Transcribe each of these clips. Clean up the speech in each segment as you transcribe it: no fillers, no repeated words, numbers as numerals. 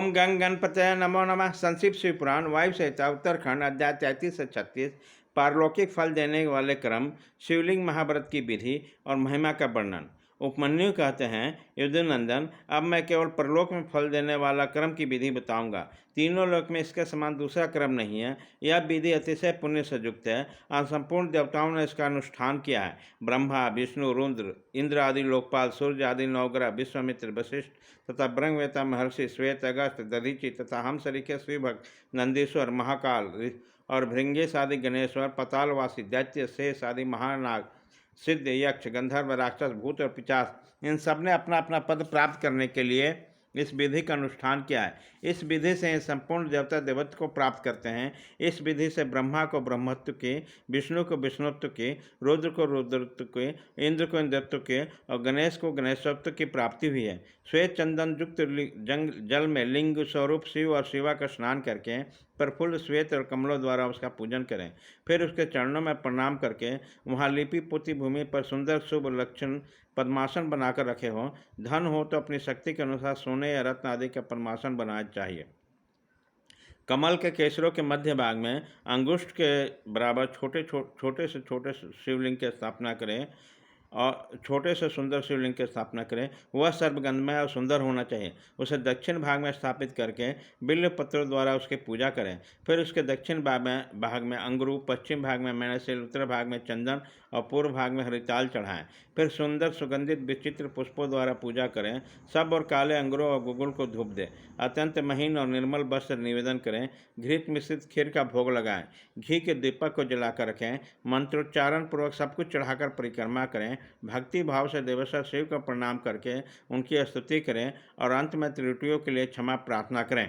ओम गंग गणपतये नमो नमः। संक्षिप्त शिव पुराण वायु संहिता उत्तरखंड अध्याय 33 से 36 पारलौकिक फल देने वाले क्रम, शिवलिंग महाव्रत की विधि और महिमा का वर्णन। उपमन्यु कहते हैं, युधिनंदन, अब मैं केवल परलोक में फल देने वाला क्रम की विधि बताऊंगा। तीनों लोक में इसके समान दूसरा क्रम नहीं है। यह विधि अतिशय पुण्य से युक्त है और संपूर्ण देवताओं ने इसका अनुष्ठान किया है। ब्रह्मा, विष्णु, रुद्र, इंद्र आदि लोकपाल, सूर्य आदि नवग्रह, विश्वामित्र, वशिष्ठ तथा ब्रह्मवेता महर्षि, श्वेत, अगस्त, दधीचि तथा हम सरीखे शिवभक्त, नंदीश्वर, महाकाल और भृंगेश आदि गणेश्वर, पतालवासी, दैत्य, शेष आदि महानाग, सिद्ध, यक्ष, गंधर्व, राक्षस, भूत और पिशाच, इन सब ने अपना अपना पद प्राप्त करने के लिए इस विधि का अनुष्ठान किया है। इस विधि से ये संपूर्ण देवता देवत्व को प्राप्त करते हैं। इस विधि से ब्रह्मा को ब्रह्मत्व के, विष्णु को विष्णुत्व के, रुद्र को रुद्रत्व के, इंद्र को इंद्रत्व के और गणेश को गणेशत्व की प्राप्ति हुई है। श्वेत चंदन युक्त जल में लिंग स्वरूप शिव और शिवा का स्नान करके प्रफुल्ल श्वेत और कमलों द्वारा उसका पूजन करें। फिर उसके चरणों में प्रणाम करके वहाँ लिपि पोती भूमि पर सुंदर शुभ लक्षण पद्मासन बनाकर रखे हों। धन हो तो अपनी शक्ति के अनुसार सोने या रत्न आदि का पद्मासन बनाना चाहिए। कमल के केसरों के मध्य भाग में अंगुष्ठ के बराबर छोटे से छोटे शिवलिंग की स्थापना करें और छोटे से सुंदर शिवलिंग की स्थापना करें। वह सर्वगंधमय और सुंदर होना चाहिए। उसे दक्षिण भाग में स्थापित करके बिल्व पत्रों द्वारा उसकी पूजा करें। फिर उसके दक्षिण भाग में अंगरू, पश्चिम भाग में मैनसिल, उत्तर भाग में चंदन और पूर्व भाग में हरिताल चढ़ाएं। फिर सुंदर सुगंधित विचित्र पुष्पों द्वारा पूजा करें। सब और काले अंगूरों और गुगुल को धूप दें। अत्यंत महीन और निर्मल वस्त्र निवेदन करें। घृत मिश्रित खीर का भोग लगाएं। घी के दीपक को जलाकर रखें। मंत्रोच्चारण पूर्वक सब कुछ चढ़ाकर परिक्रमा करें। भक्ति भाव से देवेश्वर शिव का प्रणाम करके उनकी स्तुति करें और अंत में त्रुटियों के लिए क्षमा प्रार्थना करें।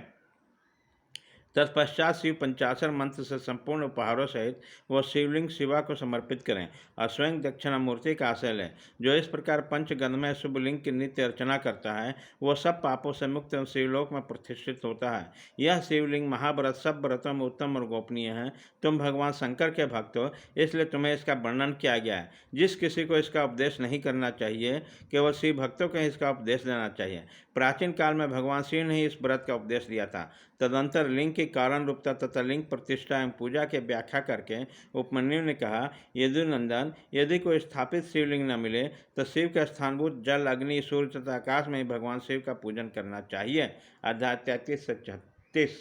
तत्पश्चात शिव पंचाक्षर मंत्र से संपूर्ण उपहारों सहित वह शिवलिंग शिवा को समर्पित करें और स्वयं दक्षिणामूर्ति का आश्रय लें। जो इस प्रकार पंचगंधमय शुभलिंग की नित्य अर्चना करता है वह सब पापों से मुक्त शिवलोक में प्रतिष्ठित होता है। यह शिवलिंग महाव्रत सब व्रतों में उत्तम और गोपनीय है। तुम भगवान शंकर के भक्त हो, इसलिए तुम्हें इसका वर्णन किया गया है। जिस किसी को इसका उपदेश नहीं करना चाहिए, केवल शिव भक्तों को इसका उपदेश देना चाहिए। प्राचीन काल में भगवान शिव ने ही इस व्रत का उपदेश दिया था। तदंतर लिंग की कारण रूपता तथा लिंग प्रतिष्ठा एवं पूजा की व्याख्या करके उपमन्यु ने कहा, यदुनंदन, यदि कोई स्थापित शिवलिंग न मिले तो शिव के स्थानभूत जल, अग्नि, सूर्य तथा आकाश में ही भगवान शिव का पूजन करना चाहिए। अध्याय 33 से 36।